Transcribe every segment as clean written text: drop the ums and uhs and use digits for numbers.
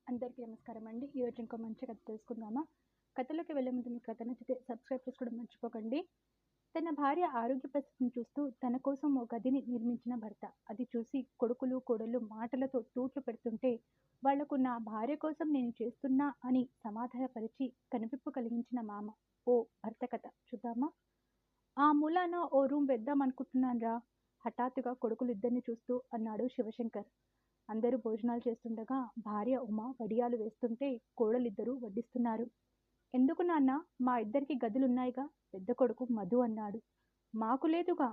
అందరికీ నమస్కారం అండి. ఈరోజు ఇంకో మంచి కథ తెలుసుకుందామా? కథలోకి వెళ్ళే ముందు మీకు కథ నచ్చితే సబ్స్క్రైబ్ చేసుకోవడం మర్చిపోకండి. తన భార్య ఆరోగ్య పరిస్థితిని చూస్తూ తన కోసం ఓ గదిని నిర్మించిన భర్త. అది చూసి కొడుకులు, కోడళ్ళు మాటలతో తూట్లు పెడుతుంటే వాళ్లకు నా భార్య కోసం నేను చేస్తున్నా అని సమాధానపరిచి కనువిప్పు కలిగించిన మామ. ఓ భర్త కథ చూద్దామా? ఆ మూలాన ఓ రూమ్ వేద్దామనుకుంటున్నాన్రా హఠాత్తుగా కొడుకులిద్దరిని చూస్తూ అన్నాడు శివశంకర్. అందరూ భోజనాలు చేస్తుండగా భార్య ఉమ వడియాలు వేస్తుంటే కోడలిద్దరూ వడ్డిస్తున్నారు. ఎందుకు నాన్న, మా ఇద్దరికి గదులున్నాయిగా, పెద్ద కొడుకు మధు అన్నాడు. మాకు లేదుగా.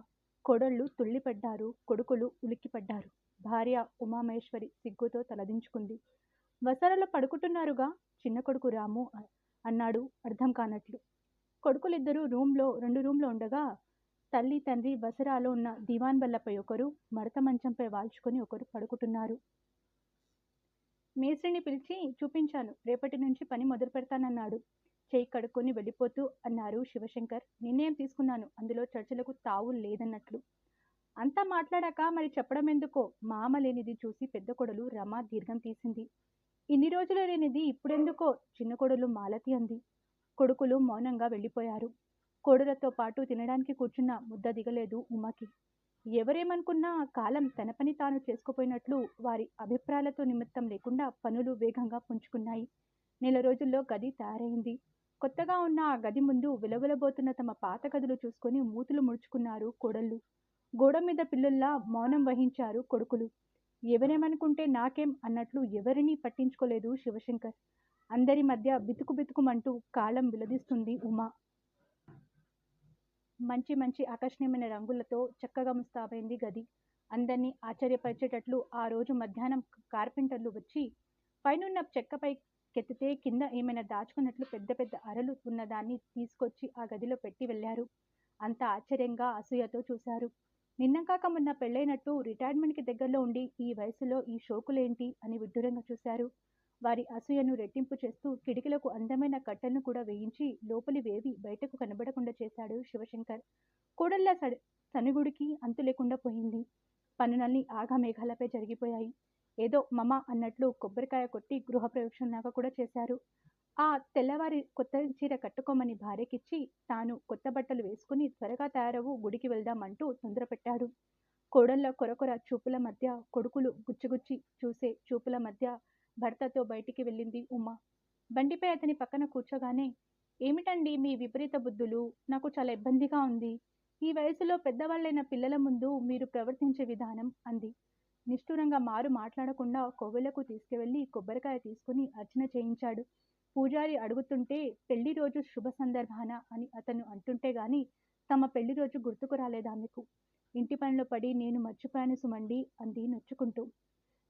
కోడళ్ళు తుళ్ళిపడ్డారు, కొడుకులు ఉలిక్కిపడ్డారు. భార్య ఉమామహేశ్వరి సిగ్గుతో తలదించుకుంది. వసారాలో పడుకుంటున్నారుగా చిన్న కొడుకు రాము అన్నాడు అర్థం కానట్లు. కొడుకులిద్దరూ రెండు రూమ్లో ఉండగా తల్లి తండ్రి వసరాలో ఉన్న దివాన్ బల్లపై ఒకరు, మడత మంచంపై వాల్చుకొని ఒకరు పడుకుంటున్నారు. మేస్త్రిని పిలిచి చూపించాను, రేపటి నుంచి పని మొదలు పెడతానన్నాడు. చేయి కడుక్కొని వెళ్ళిపోతూ అన్నారు శివశంకర్. నిర్ణయం తీసుకున్నాను, అందులో చర్చలకు తావు లేదన్నట్లు. అంతా మాట్లాడాక మరి చెప్పడం ఎందుకో? మామ లేనిది చూసి పెద్ద కొడలు రమ దీర్ఘం తీసింది. ఇన్ని రోజులు లేనిది ఇప్పుడెందుకో? చిన్న కొడలు మాలతి అంది. కొడుకులు మౌనంగా వెళ్ళిపోయారు. కోడలతో పాటు తినడానికి కూర్చున్న ముద్ద దిగలేదు ఉమాకి. ఎవరేమనుకున్నా కాలం తన పని తాను చేసుకుపోయినట్లు వారి అభిప్రాయాలతో నిమిత్తం లేకుండా పనులు వేగంగా పుంజుకున్నాయి. నెల రోజుల్లో గది తయారైంది. కొత్తగా ఉన్న ఆ గది ముందు విలవిలబోతున్న తమ పాత గదులు చూసుకొని మూతులు ముడుచుకున్నారు కోడళ్ళు. గోడ మీద పిల్లుల్లా మౌనం వహించారు కొడుకులు. ఎవరేమనుకుంటే నాకేం అన్నట్లు ఎవరినీ పట్టించుకోలేదు శివశంకర్. అందరి మధ్య బితుకు బితుకుమంటూ కాలం విలదిస్తుంది ఉమా. మంచి మంచి ఆకర్షణీయమైన రంగులతో చక్కగా ముస్తాబైంది గది. అందరినీ ఆశ్చర్యపరిచేటట్లు ఆ రోజు మధ్యాహ్నం కార్పెంటర్లు వచ్చి పైనున్న చెక్కపై కెత్తితే కింద ఏమైనా దాచుకున్నట్లు పెద్ద పెద్ద అరలు ఉన్నదాన్ని తీసుకొచ్చి ఆ గదిలో పెట్టి వెళ్ళారు. అంత ఆశ్చర్యంగా అసూయతో చూశారు. నిన్నకాక మొన్న పెళ్ళైనట్టు రిటైర్మెంట్కి దగ్గరలో ఉండి ఈ వయసులో ఈ షోకులేంటి అని విడ్డూరంగా చూశారు. వారి అసూయను రెట్టింపు చేస్తూ కిటికీలకు అందమైన కట్టెలను కూడా వేయించి లోపలి వేవి బయటకు కనబడకుండా చేశాడు శివశంకర్. కూడళ్ళ సనుగుడికి అంతు లేకుండా పోయింది. పనులన్నీ ఆఘమేఘాలపై జరిగిపోయాయి. ఏదో మమ అన్నట్లు కొబ్బరికాయ కొట్టి గృహప్రవేశంలాగా కూడా చేశారు. ఆ తెల్లవారి కొత్త చీర కట్టుకోమని భార్యకిచ్చి తాను కొత్త బట్టలు వేసుకుని త్వరగా తయారవు, గుడికి వెళ్దామంటూ తొందరపెట్టాడు. కోడళ్ళ కొరకొర చూపుల మధ్య, కొడుకులు గుచ్చిగుచ్చి చూసే చూపుల మధ్య భర్తతో బయటికి వెళ్ళింది ఉమ. బండిపై అతని పక్కన కూర్చోగానే, ఏమిటండి మీ విపరీత బుద్ధులు? నాకు చాలా ఇబ్బందిగా ఉంది. ఈ వయసులో పెద్దవాళ్ళైన పిల్లల ముందు మీరు ప్రవర్తించే విధానం అంది. నిష్ఠూరంగా మారు మాట్లాడకుండా కోవెలకు తీసుకువెళ్ళి కొబ్బరికాయ తీసుకుని అర్చన చేయించాడు. పూజారి అడుగుతుంటే పెళ్లి రోజు శుభ సందర్భాన అని అతను అంటుంటే గాని తమ పెళ్లి రోజు గుర్తుకు రాలేదామెకు. ఇంటి పనిలో పడి నేను మర్చిపోయాను సుమండి అంది నొచ్చుకుంటూ.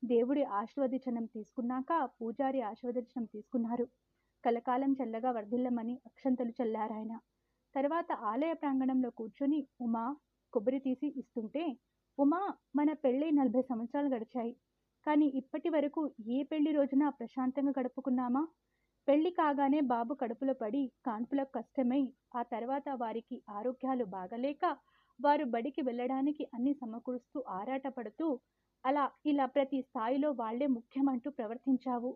దేవుడి ఆశీర్వచనం తీసుకున్నాక పూజారి ఆశీర్వచనం తీసుకున్నారు. కలకాలం చల్లగా వర్ధిల్లమని అక్షంతలు చల్లారాయన. తర్వాత ఆలయ ప్రాంగణంలో కూర్చొని ఉమా కొబ్బరి తీసి ఇస్తుంటే, ఉమా, మన పెళ్ళి 40 సంవత్సరాలు గడిచాయి. కానీ ఇప్పటి వరకు ఏ పెళ్లి రోజున ప్రశాంతంగా గడుపుకున్నామా? పెళ్లి కాగానే బాబు కడుపులో పడి కాన్పులకు కష్టమై, ఆ తర్వాత వారికి ఆరోగ్యాలు బాగలేక వారు బడికి వెళ్ళడానికి అన్ని సమకూరుస్తూ ఆరాటపడుతూ అలా ఇలా ప్రతి స్థాయిలో వాళ్లే ముఖ్యమంటూ ప్రవర్తించావు.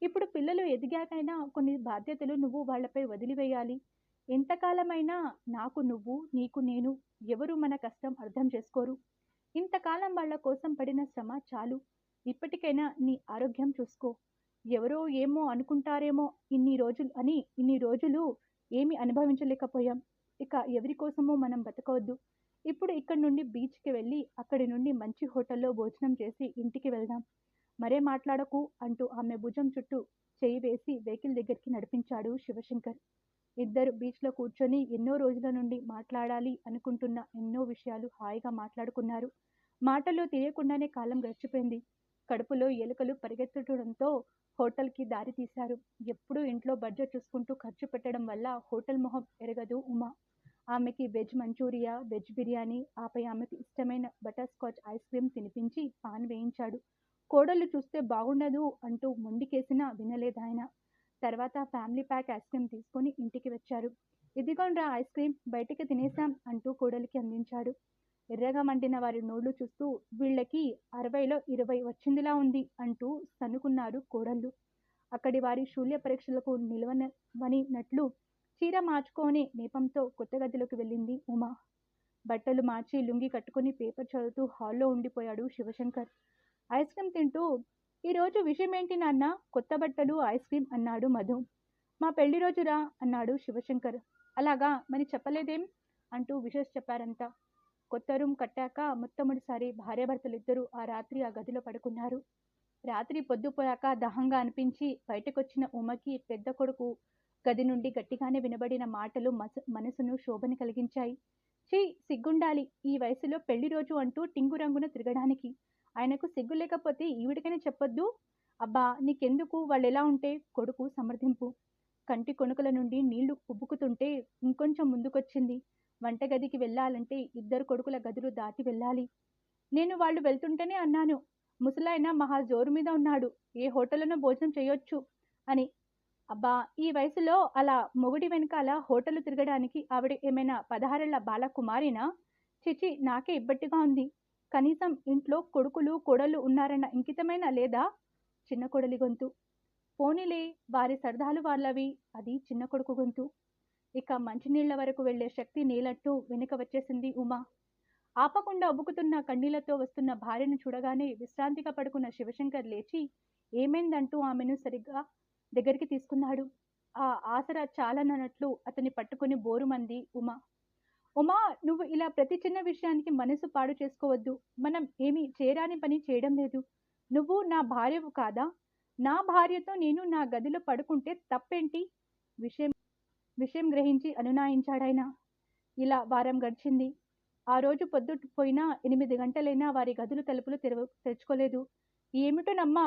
ఇప్పుడు పిల్లలు ఎదిగాకైనా కొన్ని బాధ్యతలు నువ్వు వాళ్లపై వదిలివేయాలి. ఎంతకాలమైనా నాకు నువ్వు, నీకు నేను, ఎవరు మన కష్టం అర్థం చేసుకోరు. ఇంతకాలం వాళ్ల కోసం పడిన శ్రమ చాలు. ఇప్పటికైనా నీ ఆరోగ్యం చూసుకో. ఎవరో ఏమో అనుకుంటారేమో ఇన్ని రోజులు ఏమి అనుభవించలేకపోయాం. ఇక ఎవరి కోసమో మనం బతకవద్దు. ఇప్పుడు ఇక్కడి నుండి బీచ్కి వెళ్ళి అక్కడి నుండి మంచి హోటల్లో భోజనం చేసి ఇంటికి వెళ్దాం. మరే మాట్లాడకు అంటూ ఆమె భుజం చుట్టూ చేయి వేసి వెహికల్ దగ్గరికి నడిపించాడు శివశంకర్. ఇద్దరు బీచ్లో కూర్చొని ఎన్నో రోజుల నుండి మాట్లాడాలి అనుకుంటున్న ఎన్నో విషయాలు హాయిగా మాట్లాడుకున్నారు. మాటల్లో తెలియకుండానే కాలం గడిచిపోయింది. కడుపులో ఎలుకలు పరిగెత్తడంతో హోటల్కి దారి తీశారు. ఎప్పుడూ ఇంట్లో బడ్జెట్ చూసుకుంటూ ఖర్చు పెట్టడం వల్ల హోటల్ మొహం ఎరగదు ఉమా. ఆమెకి వెజ్ మంచూరియా, వెజ్ బిర్యానీ, ఆపై ఆమెకు ఇష్టమైన బటర్ స్కాచ్ ఐస్ క్రీమ్ తినిపించి పాన్ వేయించాడు. కోడళ్ళు చూస్తే బాగుండదు అంటూ మొండికేసినా వినలేదాయన. తర్వాత ఫ్యామిలీ ప్యాక్ ఐస్ క్రీమ్ తీసుకొని ఇంటికి వచ్చారు. ఇదిగోండ్రా ఐస్ క్రీమ్, బయటికి తినేశాం అంటూ కోడలికి అందించాడు. ఎర్రగా మండిన వారి నోళ్లు చూస్తూ వీళ్ళకి 60లో 20 వచ్చిందిలా ఉంది అంటూ సనుకున్నారు కోడళ్ళు. అక్కడి వారి శూల్య పరీక్షలకు నిలవనినట్లు చీర మార్చుకొని నేపంతో కొత్త గదిలోకి వెళ్ళింది ఉమా. బట్టలు మార్చి లుంగి కట్టుకుని పేపర్ చదువుతూ హాల్లో ఉండిపోయాడు శివశంకర్. ఐస్ క్రీమ్ తింటూ ఈరోజు విషయం ఏంటి నాన్న, కొత్త బట్టలు ఐస్ క్రీమ్ అన్నాడు మధు. మా పెళ్లి రోజురా అన్నాడు శివశంకర్. అలాగా, మరి చెప్పలేదేం అంటూ విషెస్ చెప్పారంతా. కొత్త రూమ్ కట్టాక మొట్టమొదటిసారి భార్యాభర్తలిద్దరూ ఆ రాత్రి ఆ గదిలో పడుకున్నారు. రాత్రి పొద్దుపోయాక దాహంగా అనిపించి బయటకొచ్చిన ఉమకి పెద్ద కొడుకు గది నుండి గట్టిగానే వినబడిన మాటలు మనసును శోభని కలిగించాయి. చీ, సిగ్గుండాలి ఈ వయసులో పెళ్లి రోజు అంటూ టింగురంగున తిరగడానికి. ఆయనకు సిగ్గు లేకపోతే ఈవిడికనే చెప్పొద్దు. అబ్బా నీకెందుకు, వాళ్ళెలా ఉంటే, కొడుకు సమర్థింపు. కంటి కొనుకల నుండి నీళ్లు ఉబ్బుకుతుంటే ఇంకొంచెం ముందుకొచ్చింది. వంటగదికి వెళ్ళాలంటే ఇద్దరు కొడుకుల గదులు దాటి వెళ్ళాలి. నేను వాళ్ళు వెళ్తుంటేనే అన్నాను, ముసలాయన మహా జోరు మీద ఉన్నాడు, ఏ హోటల్లోనో భోజనం చేయొచ్చు అని. అబ్బా ఈ వయసులో అలా మొగుడి వెనకాల హోటలు తిరగడానికి ఆవిడ ఏమైనా 16ఏళ్ల బాలకుమారినా? చిచి, నాకే ఇబ్బట్టిగా ఉంది. కనీసం ఇంట్లో కొడుకులు కోడళ్ళు ఉన్నారన్న ఇంకితమైనా లేదా? చిన్న కొడలి గొంతు. పోనీలే, వారి సరదాలు వాళ్ళవి. అది చిన్న కొడుకు గొంతు. ఇక మంచినీళ్ల వరకు వెళ్లే శక్తి నీలట్టు వెనుక వచ్చేసింది ఉమా. ఆపకుండా ఉబ్బుకుతున్న కన్నీళ్లతో వస్తున్న భార్యను చూడగానే విశ్రాంతిగా పడుకున్న శివశంకర్ లేచి ఏమైందంటూ ఆమెను సరిగ్గా దగ్గరికి తీసుకున్నాడు. ఆ ఆసరా చాలనట్లు అతన్ని పట్టుకుని బోరుమంది ఉమా. ఉమా, నువ్వు ఇలా ప్రతి చిన్న విషయానికి మనసు పాడు చేసుకోవద్దు. మనం ఏమీ చేరాని పని చేయడం లేదు. నువ్వు నా భార్యవు కాదా? నా భార్యతో నేను నా గదిలో పడుకుంటే తప్పేంటి? విషయం విషయం గ్రహించి అనునాయించాడాయన. ఇలా వారం గడిచింది. ఆ రోజు పొద్దుపోయినా 8 గంటలైనా వారి గదులు తలుపులు తెరుచుకోలేదు. ఏమిటోనమ్మా,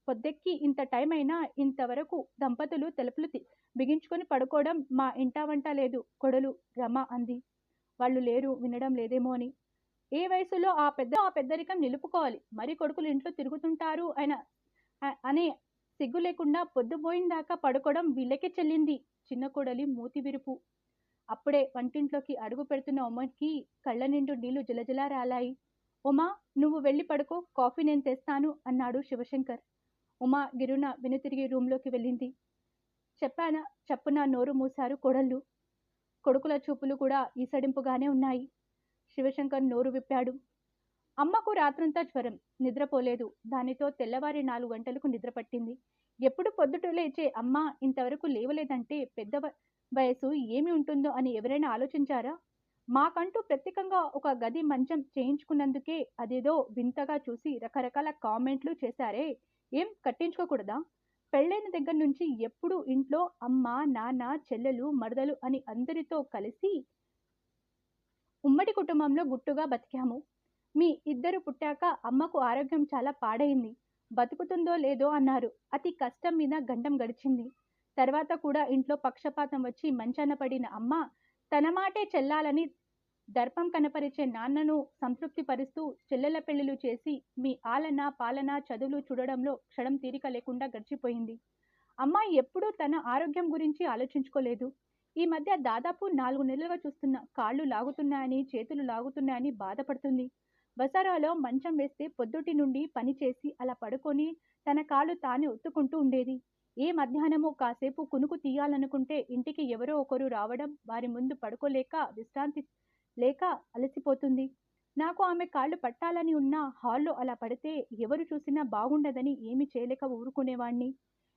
పొద్దెక్కి ఇంత టైం అయినా ఇంతవరకు దంపతులు తలుపులు బిగించుకొని పడుకోవడం మా ఇంటా వంట లేదు, కొడలు రమ అంది. వాళ్ళు లేరు, వినడం లేదేమో అని. ఏ వయసులో ఆ పెద్దరికం నిలుపుకోవాలి, మరి కొడుకులు ఇంట్లో తిరుగుతుంటారు అనే సిగ్గు లేకుండా పొద్దుపోయిందాకా పడుకోవడం వీళ్ళకే చెల్లింది. చిన్న కొడలి మూతి విరుపు. అప్పుడే వంటింట్లోకి అడుగు పెడుతున్న ఉమకి కళ్ళ నిండు నీళ్లు జలజలా రాలాయి. ఉమా, నువ్వు వెళ్ళి పడుకో, కాఫీ నేను తెస్తాను అన్నాడు శివశంకర్. ఉమా గిరున వెనుతిరిగి రూంలోకి వెళ్ళింది. చప్పున నోరు మూశారు కోడళ్ళు. కొడుకుల చూపులు కూడా ఈసడింపుగానే ఉన్నాయి. శివశంకర్ నోరు విప్పాడు. అమ్మకు రాత్రంతా జ్వరం, నిద్రపోలేదు. దానితో తెల్లవారి 4 గంటలకు నిద్ర పట్టింది. ఎప్పుడు పొద్దుట లేచే అమ్మ ఇంతవరకు లేవలేదంటే పెద్ద వయసు ఏమి ఉంటుందో అని ఎవరైనా ఆలోచించారా? మాకంటూ ప్రత్యేకంగా ఒక గది మంచం చేయించుకున్నందుకే అదేదో వింతగా చూసి రకరకాల కామెంట్లు చేశారే, ఏం కట్టించుకోకూడదా? పెళ్ళైన దగ్గర నుంచి ఎప్పుడు ఇంట్లో అమ్మ, నాన్న, చెల్లెలు, మరదలు అని అందరితో కలిసి ఉమ్మడి కుటుంబంలో గుట్టుగా బతికాము. మీ ఇద్దరు పుట్టాక అమ్మకు ఆరోగ్యం చాలా పాడైంది. బతుకుతుందో లేదో అన్నారు. అతి కష్టం మీద గండం గడిచింది. తర్వాత కూడా ఇంట్లో పక్షపాతం వచ్చి మంచాన పడిన అమ్మ తన మాటే చెల్లాలని దర్పం కనపరిచే నాన్నను సంతృప్తి పరుస్తూ చెల్లెల పెళ్లిలు చేసి మీ ఆలన పాలన చదువులు చూడడంలో క్షణం తీరిక లేకుండా గడిచిపోయింది. అమ్మ ఎప్పుడూ తన ఆరోగ్యం గురించి ఆలోచించుకోలేదు. ఈ మధ్య దాదాపు 4 నెలలుగా చూస్తున్న కాళ్ళు లాగుతున్నాయని, చేతులు లాగుతున్నాయని బాధపడుతుంది. వసారాలో మంచం వేస్తే పొద్దుటి నుండి పని చేసి అలా పడుకొని తన కాళ్ళు తానే ఒత్తుకుంటూ ఉండేది. ఏ మధ్యాహ్నమో కాసేపు కునుకు తీయాలనుకుంటే ఇంటికి ఎవరో ఒకరు రావడం, వారి ముందు పడుకోలేక విశ్రాంతి లేక అలసిపోతుంది. నాకు ఆమె కాళ్ళు పట్టాలని ఉన్నా హాల్లో అలా పడితే ఎవరు చూసినా బాగుండదని ఏమి చేయలేక ఊరుకునేవాణ్ణి.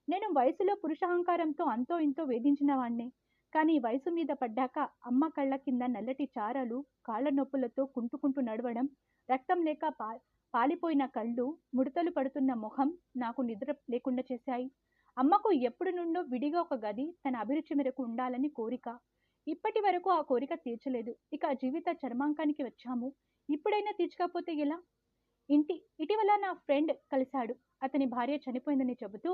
నేను వయసులో పురుషాహంకారంతో అంతో ఇంతో వేధించిన వాణ్ణే. కానీ వయసు మీద పడ్డాక అమ్మ కళ్ళ కింద నల్లటి చారలు, కాళ్ల నొప్పులతో కుంటుకుంటూ నడవడం, రక్తం లేక పాలిపోయిన కళ్ళు, ముడతలు పడుతున్న మొహం నాకు నిద్ర లేకుండా చేశాయి. అమ్మకు ఎప్పుడు నుండో విడిగా ఒక గది తన అభిరుచి మేరకు ఉండాలని కోరిక. ఇప్పటి వరకు ఆ కోరిక తీర్చలేదు. ఇక జీవిత చర్మాంకానికి వచ్చాము. ఇప్పుడైనా తీర్చకపోతే ఎలా? ఇటీవల నా ఫ్రెండ్ కలిశాడు. అతని భార్య చనిపోయిందని చెబుతూ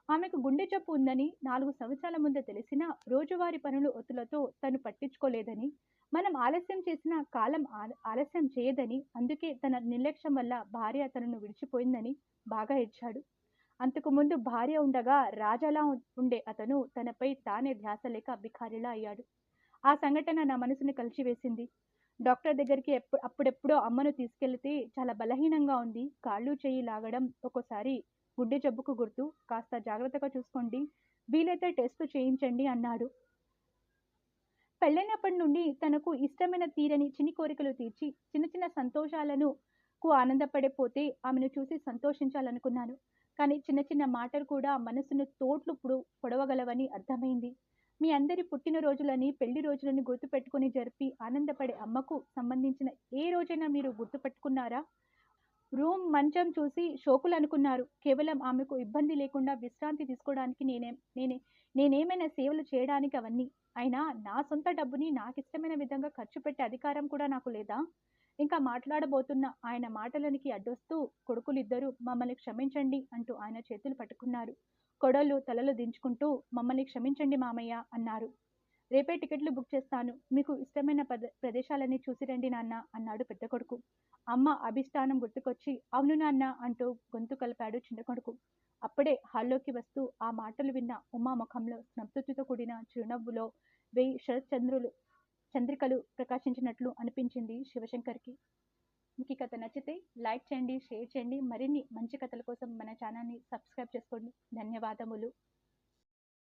ఆమెకు గుండె జబ్బు ఉందని 4 సంవత్సరాల ముందే తెలిసినా రోజువారీ పనులు ఒత్తులతో తను పట్టించుకోలేదని, మనం ఆలస్యం చేసిన కాలం ఆలస్యం చేయదని, అందుకే తన నిర్లక్ష్యం వల్ల భార్య తనను విడిచిపోయిందని బాగా ఏడ్చాడు. అంతకుముందు భార్య ఉండగా రాజాలా ఉండే అతను తనపై తానే ధ్యాస లేక బికారిలా అయ్యాడు. ఆ సంఘటన నా మనసుని కలిచివేసింది. డాక్టర్ దగ్గరికి అప్పుడెప్పుడో అమ్మను తీసుకెళ్తే చాలా బలహీనంగా ఉంది. కాళ్ళు చెయ్యి లాగడం, ఒక్కోసారి గుండె జబ్బుకు గుర్తు. కాస్త జాగ్రత్తగా చూసుకోండి. వీలైతే టెస్టులు చేయించండి అన్నాడు. పెళ్ళైనప్పటి నుండి తనకు ఇష్టమైన తీరని చిన్ని కోరికలు తీర్చి చిన్న చిన్న సంతోషాలను ఆనందపడిపోతే ఆమెను చూసి సంతోషించాలనుకున్నాను. కానీ చిన్న చిన్న మాటలు కూడా మనసును తోట్లు పొడవగలవని అర్థమైంది. మీ అందరి పుట్టినరోజులని పెళ్లి రోజులని గుర్తుపెట్టుకుని జరిపి ఆనందపడే అమ్మకు సంబంధించిన ఏ రోజైనా మీరు గుర్తుపెట్టుకున్నారా? రూమ్ మంచం చూసి షోకులు అనుకున్నారు. కేవలం ఆమెకు ఇబ్బంది లేకుండా విశ్రాంతి తీసుకోవడానికి నేనేమైనా సేవలు చేయడానికి అవన్నీ. అయినా నా సొంత డబ్బుని నాకిష్టమైన విధంగా ఖర్చు పెట్టే అధికారం కూడా నాకు లేదా? ఇంకా మాట్లాడబోతున్న ఆయన మాటలనికి అడ్డొస్తూ కొడుకులిద్దరూ మమ్మల్ని క్షమించండి అంటూ ఆయన చేతులు పట్టుకున్నారు. కొడళ్ళు తలలు దించుకుంటూ మమ్మల్ని క్షమించండి మామయ్య అన్నారు. రేపే టికెట్లు బుక్ చేస్తాను. మీకు ఇష్టమైన ప్రదేశాలన్నీ చూసి రండి నాన్న అన్నాడు పెద్ద కొడుకు. అమ్మ అభిష్టానం గుర్తుకొచ్చి అవును నాన్న అంటూ గొంతు కలిపాడు చిన్న కొడుకు. అప్పుడే హాల్లోకి వస్తూ ఆ మాటలు విన్న ఉమా ముఖంలో సంతృప్తితో కూడిన చిరునవ్వులో 1000 చంద్రికలు ప్రకాశించినట్లు అనిపించింది శివశంకర్కి. మీకు ఈ కథ నచ్చితే లైక్ చేయండి, షేర్ చేయండి. మరిన్ని మంచి కథల కోసం మన ఛానల్ని సబ్స్క్రైబ్ చేసుకోండి. ధన్యవాదములు.